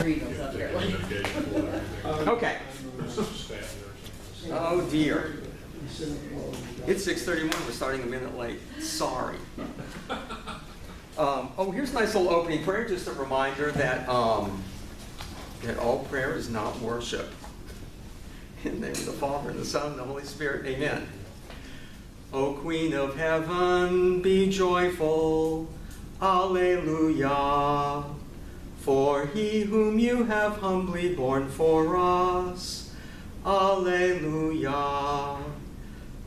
read those up there. Okay. Oh dear. It's 6:31. We're starting a minute late. Sorry. Oh, here's a nice little opening prayer. Just a reminder that that all prayer is not worship. In the name of the Father, and the Son, and the Holy Spirit. Amen. O Queen of Heaven, be joyful. Alleluia. For he whom you have humbly borne for us, Alleluia,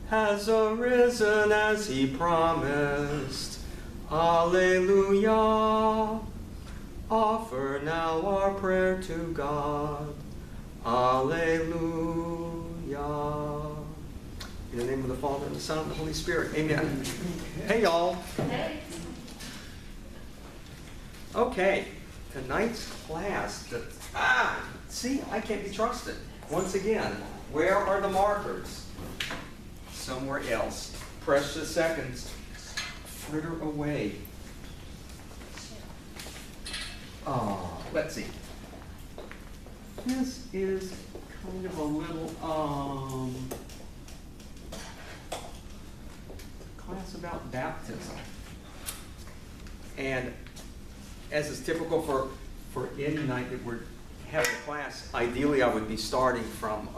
has arisen as he promised. Alleluia. Offer now our prayer to God. Alleluia. In the name of the Father, and the Son, and the Holy Spirit. Amen. Hey, y'all. Hey. Okay. Tonight's class. See, I can't be trusted. Once again, where are the markers? Somewhere else. Precious seconds fritter away. Let's see. This is kind of a little class about baptism. And as is typical for any night that we're having a class, ideally I would be starting from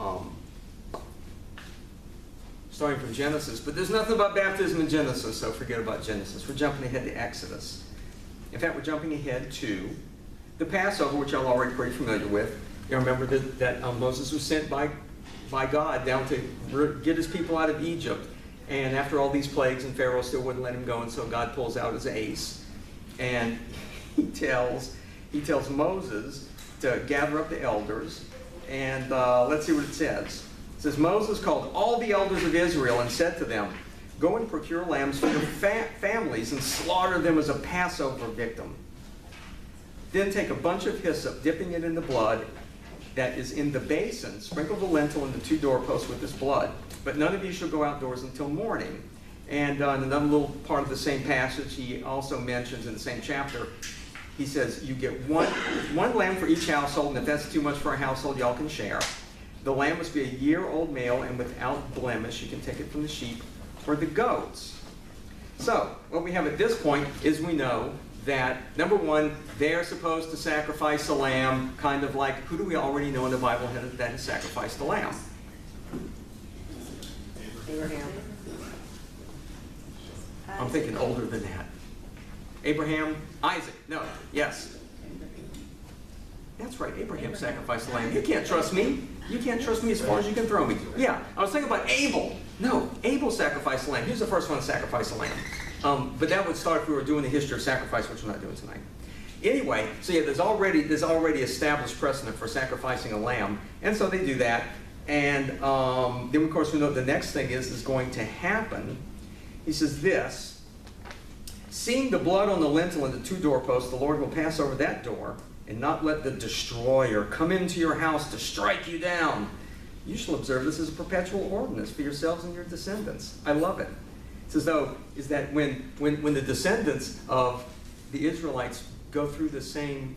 Genesis, but there's nothing about baptism in Genesis, so forget about Genesis. We're jumping ahead to Exodus. In fact, we're jumping ahead to the Passover, which y'all are already pretty familiar with. You remember that Moses was sent by God down to get his people out of Egypt, and after all these plagues, and Pharaoh still wouldn't let him go, and so God pulls out his ace, and he tells Moses to gather up the elders, and let's see what it says. It says, Moses called all the elders of Israel and said to them, go and procure lambs for your families and slaughter them as a Passover victim. Then take a bunch of hyssop, dipping it in the blood that is in the basin, sprinkle the lintel and the 2 doorposts with this blood. But none of you shall go outdoors until morning. And in another little part of the same passage, he also mentions in the same chapter, he says, you get one lamb for each household, and if that's too much for a household, y'all can share. The lamb must be a year-old male and without blemish. You can take it from the sheep or the goats. So, what we have at this point is we know that, number one, they're supposed to sacrifice a lamb, kind of like, who do we already know in the Bible that has sacrificed a lamb? Abraham. I'm thinking older than that. Abraham, Isaac, no, yes. That's right, Abraham sacrificed a lamb. You can't trust me. You can't trust me as far as you can throw me. Yeah, I was thinking about Abel. No, Abel sacrificed a lamb. He was the first one to sacrifice a lamb. But that would start if we were doing the history of sacrifice, which we're not doing tonight. Anyway, so yeah, there's already established precedent for sacrificing a lamb, and so they do that. And then, of course, we know the next thing is going to happen. He says this, seeing the blood on the lintel and the 2 doorposts, the Lord will pass over that door and not let the destroyer come into your house to strike you down. You shall observe this as a perpetual ordinance for yourselves and your descendants. I love it. It's as though is that when the descendants of the Israelites go through the same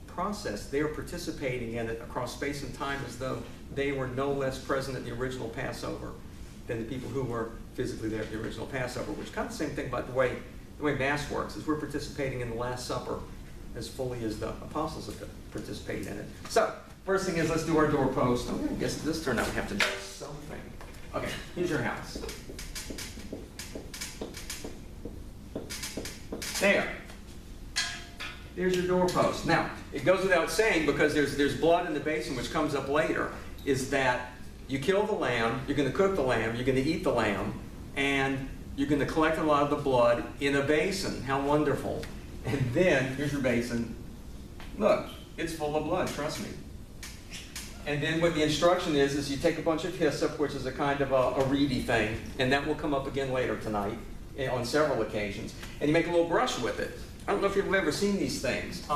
process, they are participating in it across space and time as though they were no less present at the original Passover than the people who were physically there at the original Passover, which is kind of the same thing about the way Mass works, is we're participating in the Last Supper as fully as the apostles have participated in it. So, first thing is, let's do our doorpost. I guess this turn out we have to do something. Okay, here's your house. There's your doorpost. Now, it goes without saying, because there's blood in the basin, which comes up later, is that you kill the lamb, you're going to cook the lamb, you're going to eat the lamb, and you're going to collect a lot of the blood in a basin. How wonderful. And then, here's your basin. Look, it's full of blood, trust me. And then what the instruction is you take a bunch of hyssop, which is a kind of a reedy thing, and that will come up again later tonight on several occasions, and you make a little brush with it. I don't know if you've ever seen these things.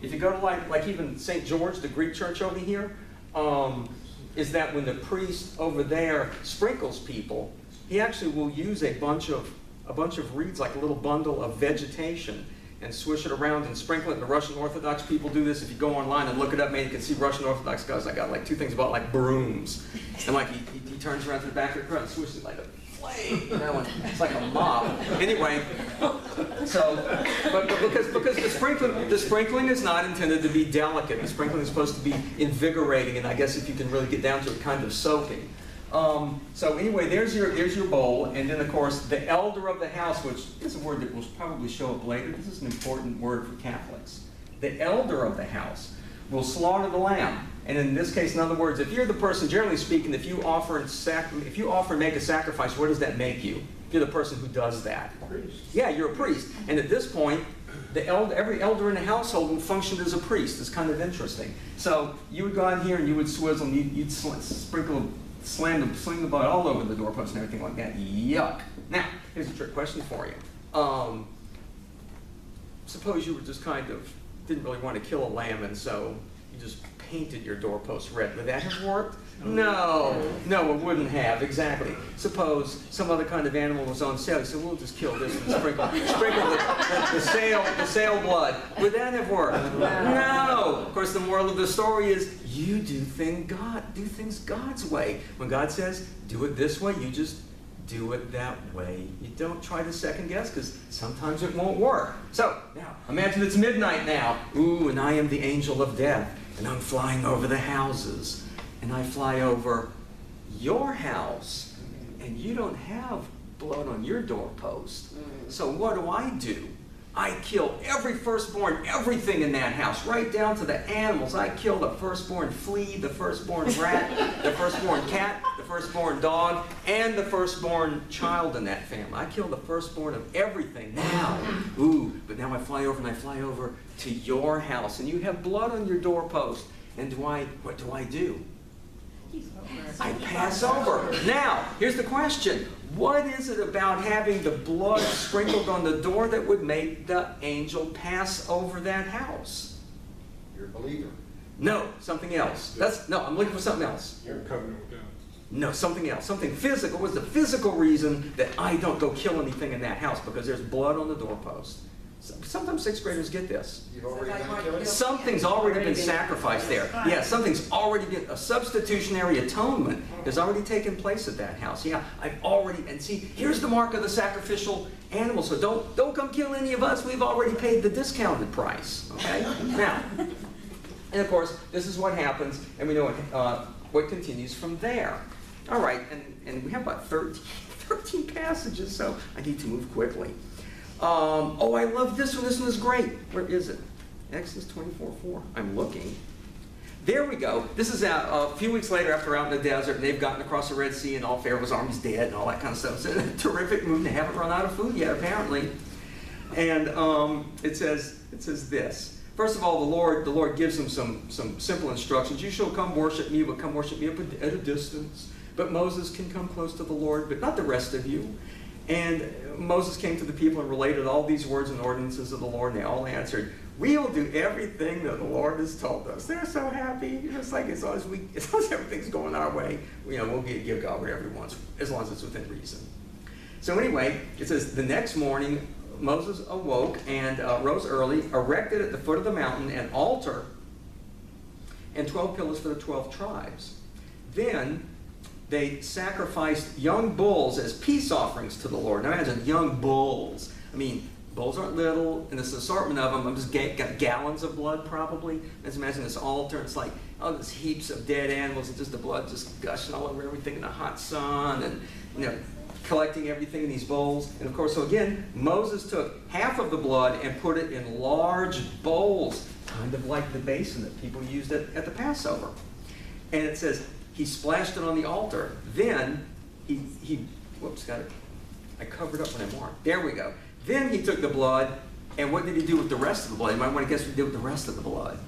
If you go to like even St. George, the Greek church over here, is that when the priest over there sprinkles people, he actually will use a bunch of reeds, like a little bundle of vegetation, and swish it around and sprinkle it. The Russian Orthodox people do this. If you go online and look it up, man, you can see Russian Orthodox guys. I got like 2 things about like brooms. And like he turns around to the back of the crowd and swishes it like a flame, you know, and it's like a mop. Anyway, so, but because the sprinkling is not intended to be delicate. The sprinkling is supposed to be invigorating, and I guess if you can really get down to it, kind of soaking. So anyway, there's your bowl, and then of course the elder of the house, which is a word that will probably show up later. This is an important word for Catholics. The elder of the house will slaughter the lamb, and in this case, in other words, if you're the person, generally speaking, if you offer and make a sacrifice, what does that make you? If you're the person who does that, Priest. Yeah, you're a priest. And at this point, every elder in the household will function as a priest. It's kind of interesting. So you would go out here and you would swizzle, and you'd sling the blood all over the doorpost and everything like that. Yuck. Now, here's a trick question for you. Suppose you were just kind of didn't really want to kill a lamb, and so you just painted your doorpost red. Would that have worked? No, it wouldn't have, exactly. Suppose some other kind of animal was on sale, so we'll just kill this and sprinkle the sale blood. Would that have worked? No. Of course, the moral of the story is you do things God's way. When God says, do it this way, you just do it that way. You don't try to second guess, because sometimes it won't work. So, now, imagine it's midnight now. Ooh, and I am the angel of death, and I'm flying over the houses. And I fly over your house, and you don't have blood on your doorpost. So what do? I kill every firstborn, everything in that house, right down to the animals. I kill the firstborn flea, the firstborn rat, the firstborn cat, the firstborn dog, and the firstborn child in that family. I kill the firstborn of everything now. Ooh, but now I fly over to your house, and you have blood on your doorpost. And what do I do? I pass over. Now, here's the question. What is it about having the blood sprinkled on the door that would make the angel pass over that house? You're a believer. No, something else. I'm looking for something else. You're in covenant with God. No, something else. Something physical. What's the physical reason that I don't go kill anything in that house? Because there's blood on the doorpost. Sometimes 6th graders get this. You've already done killing? Something's already been sacrificed there. Yeah, something's already been, a substitutionary atonement has already taken place at that house. Yeah, and see, here's the mark of the sacrificial animal. So don't come kill any of us. We've already paid the discounted price. Okay? Now, and of course, this is what happens, and we know what continues from there. All right, and we have about 13 passages, so I need to move quickly. I love this one. This one is great. Where is it? Exodus 24:4. I'm looking. There we go. This is a few weeks later after out in the desert, and they've gotten across the Red Sea, and all Pharaoh's army's dead, and all that kind of stuff. It's a terrific move. They haven't run out of food yet, apparently. And it says this. First of all, the Lord gives them some simple instructions. You shall come worship me, but come worship me at a distance. But Moses can come close to the Lord, but not the rest of you. And Moses came to the people and related all these words and ordinances of the Lord, and they all answered, we will do everything that the Lord has told us. They're so happy. It's like as long as everything's going our way, we'll give God whatever he wants, as long as it's within reason. So anyway, it says, the next morning Moses awoke and rose early, erected at the foot of the mountain an altar and 12 pillars for the 12 tribes. Then they sacrificed young bulls as peace offerings to the Lord. Now imagine young bulls. I mean, bulls aren't little, and this assortment of them. I'm just got gallons of blood probably. Let's imagine this altar. It's like, there's heaps of dead animals, and just the blood just gushing all over everything in the hot sun, and collecting everything in these bowls. And of course, so again, Moses took half of the blood and put it in large bowls, kind of like the basin that people used at the Passover. And it says, he splashed it on the altar. Then I covered up when I marked. There we go. Then he took the blood, and what did he do with the rest of the blood? You might want to guess what he did with the rest of the blood.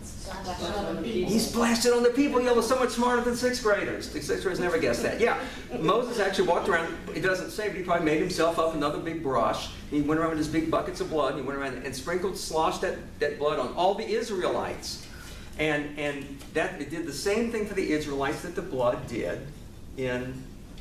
He splashed it on the people. Y'all are so much smarter than 6th graders. The 6th graders never guessed that. Yeah, Moses actually walked around. It doesn't say, but he probably made himself up another big brush. He went around with his big buckets of blood. He went around and sloshed that blood on all the Israelites. And that it did the same thing for the Israelites that the blood did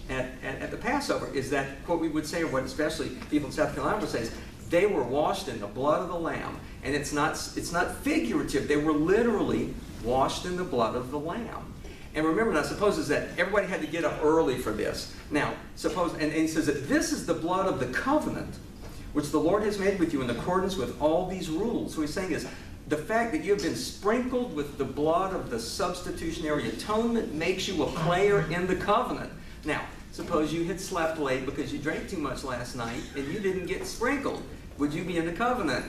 at the Passover. Is that what we would say, or what especially people in South Carolina would say, is They were washed in the blood of the Lamb. And it's not figurative. They were literally washed in the blood of the Lamb. And remember now, suppose that everybody had to get up early for this. Now, suppose, and he says that this is the blood of the covenant, which the Lord has made with you in accordance with all these rules. So he's saying is, the fact that you have been sprinkled with the blood of the substitutionary atonement makes you a player in the covenant. Now, suppose you had slept late because you drank too much last night and you didn't get sprinkled. Would you be in the covenant?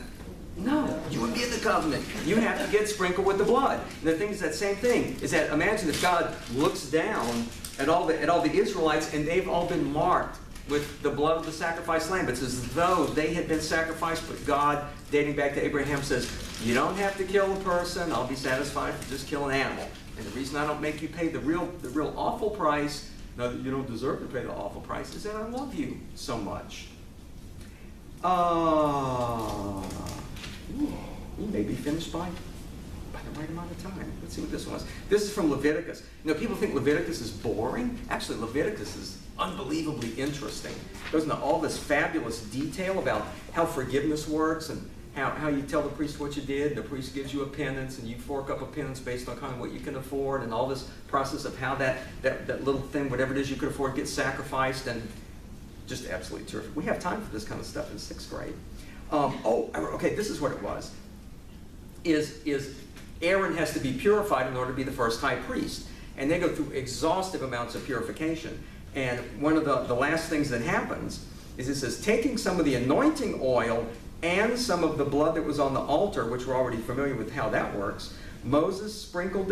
No, you wouldn't be in the covenant. You have to get sprinkled with the blood. And the thing is that same thing, is that imagine if God looks down at all the Israelites and they've all been marked with the blood of the sacrificed lamb. It's as though they had been sacrificed, but God, dating back to Abraham, says, you don't have to kill a person. I'll be satisfied if you just kill an animal. And the reason I don't make you pay the real awful price, no, you don't deserve to pay the awful price, is that I love you so much. We may be finished by the right amount of time. Let's see what this was. This is from Leviticus. You know, people think Leviticus is boring. Actually, Leviticus is unbelievably interesting. It goes into all this fabulous detail about how forgiveness works and how you tell the priest what you did. The priest gives you a penance, and you fork up a penance based on kind of what you can afford, and all this process of how that little thing, whatever it is you could afford, gets sacrificed, and just absolutely terrific. We have time for this kind of stuff in 6th grade. Okay, this is what it was. Is Aaron has to be purified in order to be the first high priest. And they go through exhaustive amounts of purification. And one of the last things that happens is it says, taking some of the anointing oil and some of the blood that was on the altar, which we're already familiar with how that works, Moses sprinkled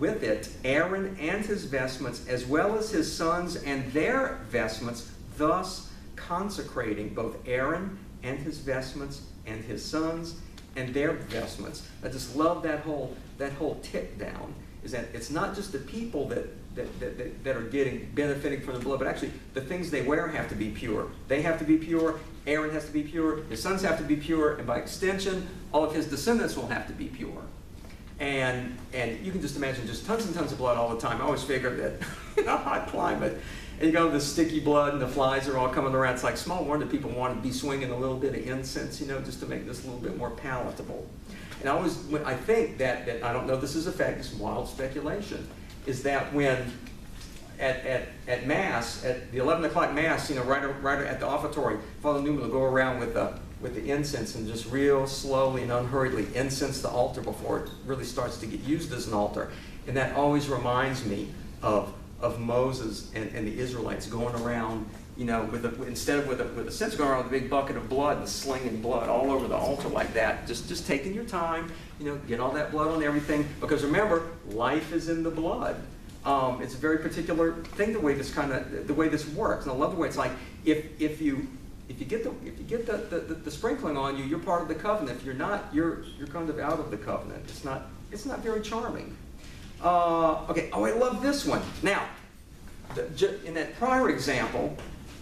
with it Aaron and his vestments, as well as his sons and their vestments, thus consecrating both Aaron and his vestments and his sons and their vestments. I just love that whole tick down, is that it's not just the people that are benefiting from the blood, but actually the things they wear have to be pure. They have to be pure, Aaron has to be pure, his sons have to be pure, and by extension, all of his descendants will have to be pure. And you can just imagine just tons and tons of blood all the time. I always figured that in a hot climate, and you go the sticky blood and the flies are all coming around. It's like small wonder people want to be swinging a little bit of incense, you know, just to make this a little bit more palatable. And I think that I don't know this is a fact, it's wild speculation, is that when at Mass, at the 11 o'clock Mass, you know, right at the offertory, Father Newman will go around with the incense and just real slowly and unhurriedly incense the altar before it really starts to get used as an altar. And that always reminds me of Moses and the Israelites going around, you know, instead of with a censer going around with a big bucket of blood and slinging blood all over the altar like that, just taking your time, you know, get all that blood on everything, because remember, life is in the blood. It's a very particular thing the way this works. And I love the way it's like if you get the sprinkling on you, you're part of the covenant. If you're not, you're kind of out of the covenant. It's not very charming. Okay, I love this one. Now, in that prior example,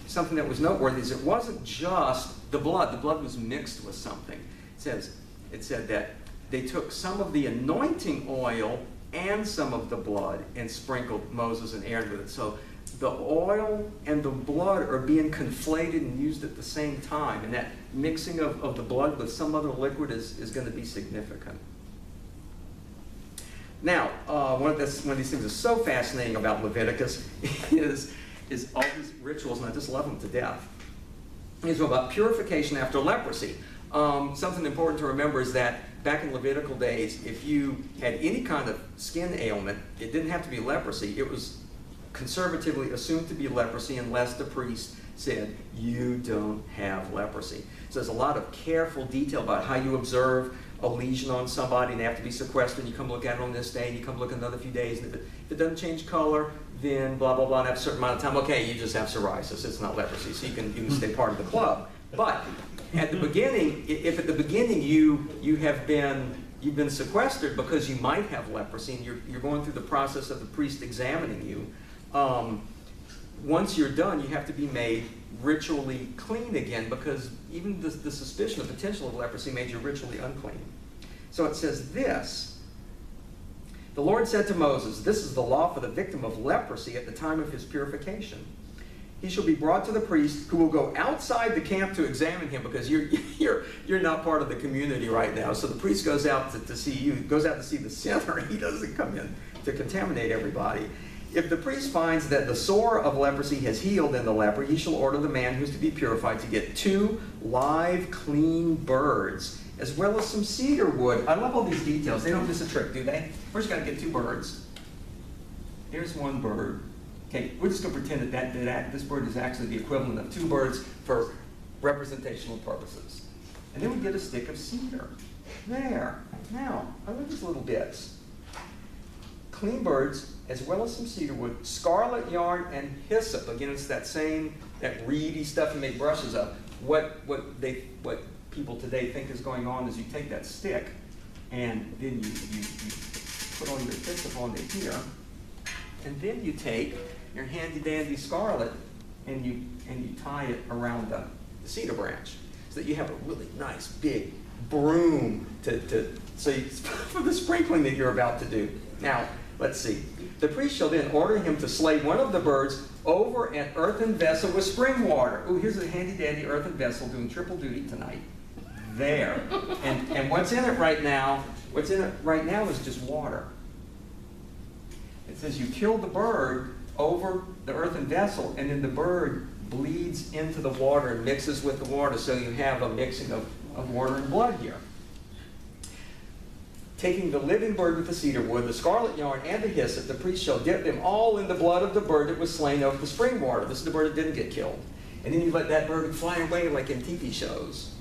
something that was noteworthy is it wasn't just the blood. The blood was mixed with something. It said that they took some of the anointing oil and some of the blood and sprinkled Moses and Aaron with it. So the oil and the blood are being conflated and used at the same time. And that mixing of the blood with some other liquid is going to be significant. Now, one of these things that's so fascinating about Leviticus is all these rituals, and I just love them to death. These are about purification after leprosy. Something important to remember is that back in Levitical days, if you had any kind of skin ailment, it didn't have to be leprosy. It was conservatively assumed to be leprosy unless the priest said, you don't have leprosy. So there's a lot of careful detail about how you observe a lesion on somebody, and they have to be sequestered, and you come look at it on this day, and you come look another few days, and if it doesn't change color, then blah, blah, blah, and after a certain amount of time, okay, you just have psoriasis, it's not leprosy, so you can stay part of the club. But at the beginning, if at the beginning you've been sequestered because you might have leprosy, and you're going through the process of the priest examining you, once you're done, you have to be made ritually clean again, because even the suspicion, the potential of leprosy made you ritually unclean. So it says this: the Lord said to Moses, this is the law for the victim of leprosy at the time of his purification. he shall be brought to the priest, who will go outside the camp to examine him, because you're not part of the community right now. So the priest goes out to see you, goes out to see the sinner. He doesn't come in to contaminate everybody. If the priest finds that the sore of leprosy has healed in the leper, he shall order the man who is to be purified to get 2 live, clean birds, as well as some cedar wood. I love all these details. They don't miss a trick, do they? First, you got to get 2 birds. Here's 1 bird. Okay, we're just going to pretend that this bird is actually the equivalent of 2 birds for representational purposes. And then we get a stick of cedar. There. Now, I love these little bits. Clean birds, as well as some cedar wood, scarlet yarn, and hyssop. Again, it's that reedy stuff you make brushes of. What people today think is going on is you take that stick, and then you put on your hyssop onto here, and then you take your handy dandy scarlet and you tie it around the cedar branch, so that you have a really nice big broom for the sprinkling that you're about to do. Now, let's see. The priest shall then order him to slay one of the birds over an earthen vessel with spring water. Ooh, here's a handy dandy earthen vessel doing triple duty tonight. There. And what's in it right now? What's in it right now is just water. It says you kill the bird over the earthen vessel, and then the bird bleeds into the water and mixes with the water, so you have a mixing of water and blood here. Taking the living bird with the cedar wood, the scarlet yarn, and the hyssop, the priest shall dip them all in the blood of the bird that was slain over the spring water. This is the bird that didn't get killed. And then you let that bird fly away like in TV shows.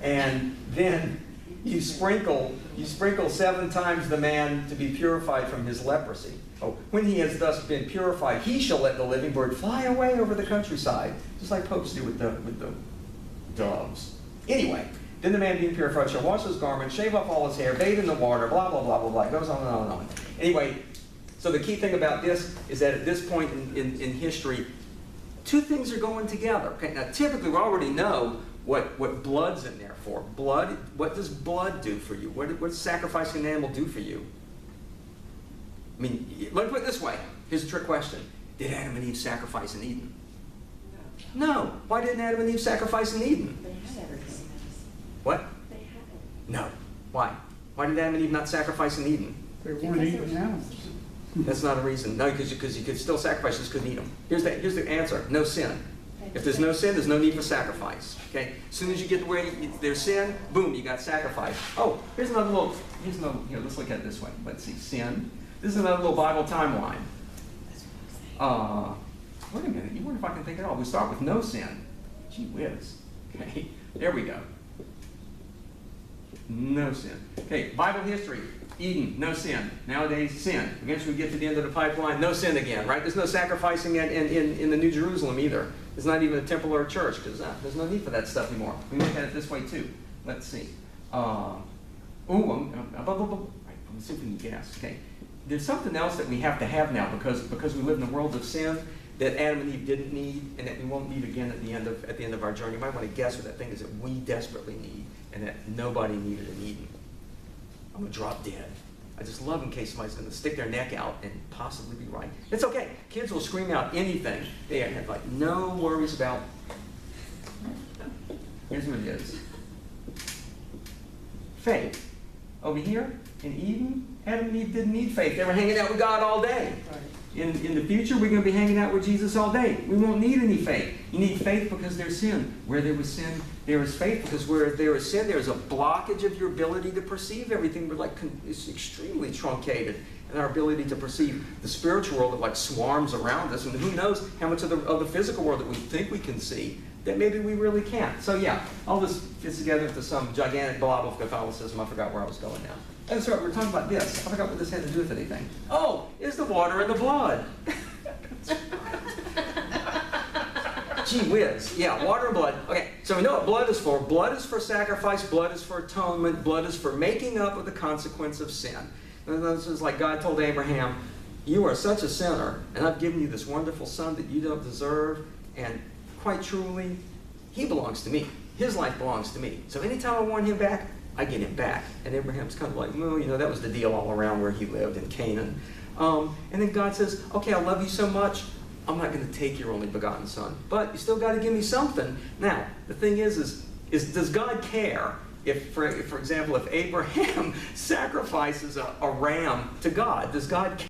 And then you sprinkle 7 times the man to be purified from his leprosy. Oh, when he has thus been purified, he shall let the living bird fly away over the countryside, just like popes do with the doves. Anyway, then the man being purified shall wash his garment, shave off all his hair, bathe in the water, blah, blah, blah, blah, blah. It goes on and on and on. Anyway, so the key thing about this is that at this point in history, 2 things are going together. Okay, now typically we already know what blood's in there for. Blood, what does blood do for you? What does sacrificing an animal do for you? I mean, let me put it this way. Here's a trick question. Did Adam and Eve sacrifice in Eden? No. Why didn't Adam and Eve sacrifice in Eden? They had everything. What? They had it. No. Why? Why did Adam and Eve not sacrifice in Eden? They weren't eating animals. That's not a reason. No, because you could still sacrifice, just couldn't eat them. Here's the answer. No sin. If there's no sin, there's no need for sacrifice. Okay? As soon as you get to where there's sin, boom, you got sacrifice. Oh, here's another, here, let's look at it this way. Let's see, sin. This is another little Bible timeline. Wait a minute, you wonder if I can think it all. We start with no sin. Gee whiz. Okay, there we go. No sin. Okay, Bible history. Eden, no sin. Nowadays, sin. Eventually we get to the end of the pipeline, no sin again, right? There's no sacrificing in the New Jerusalem either. There's not even a temple or a church, because there's no need for that stuff anymore. We look at it this way too. Let's see. Right, let's see if we can guess. Okay. There's something else that we have to have now because we live in a world of sin that Adam and Eve didn't need and that we won't need again at the end of our journey. You might want to guess what that thing is that we desperately need and that nobody needed in Eden. I'm going to drop dead. I just love in case somebody's going to stick their neck out and possibly be right. It's okay. Kids will scream out anything. They have like no worries about. Here's what it is. Faith. Over here in Eden, Adam and Eve didn't need faith. They were hanging out with God all day. Right. In the future, we're going to be hanging out with Jesus all day. We won't need any faith. You need faith because there's sin. Where there was sin, there is faith. Because where there is sin, there is a blockage of your ability to perceive everything. It's extremely truncated in our ability to perceive the spiritual world that like swarms around us. And who knows how much of the physical world that we think we can see that maybe we really can't. So yeah, all this fits together into some gigantic blob of Catholicism. I forgot where I was going now. That's right, we're talking about this. I forgot what this had to do with anything. Oh, it's the water and the blood. Gee whiz. Yeah, water and blood. Okay, so we know what blood is for. Blood is for sacrifice. Blood is for atonement. Blood is for making up with the consequence of sin. And this is like God told Abraham, you are such a sinner, and I've given you this wonderful son that you don't deserve, and quite truly, he belongs to me. His life belongs to me. So anytime I want him back, I get him back. And Abraham's kind of like, well, that was the deal all around where he lived in Canaan. And then God says, okay, I love you so much, I'm not going to take your only begotten son. But you still got to give me something. Now, the thing is does God care if, for example, if Abraham sacrifices a ram to God? Does God care?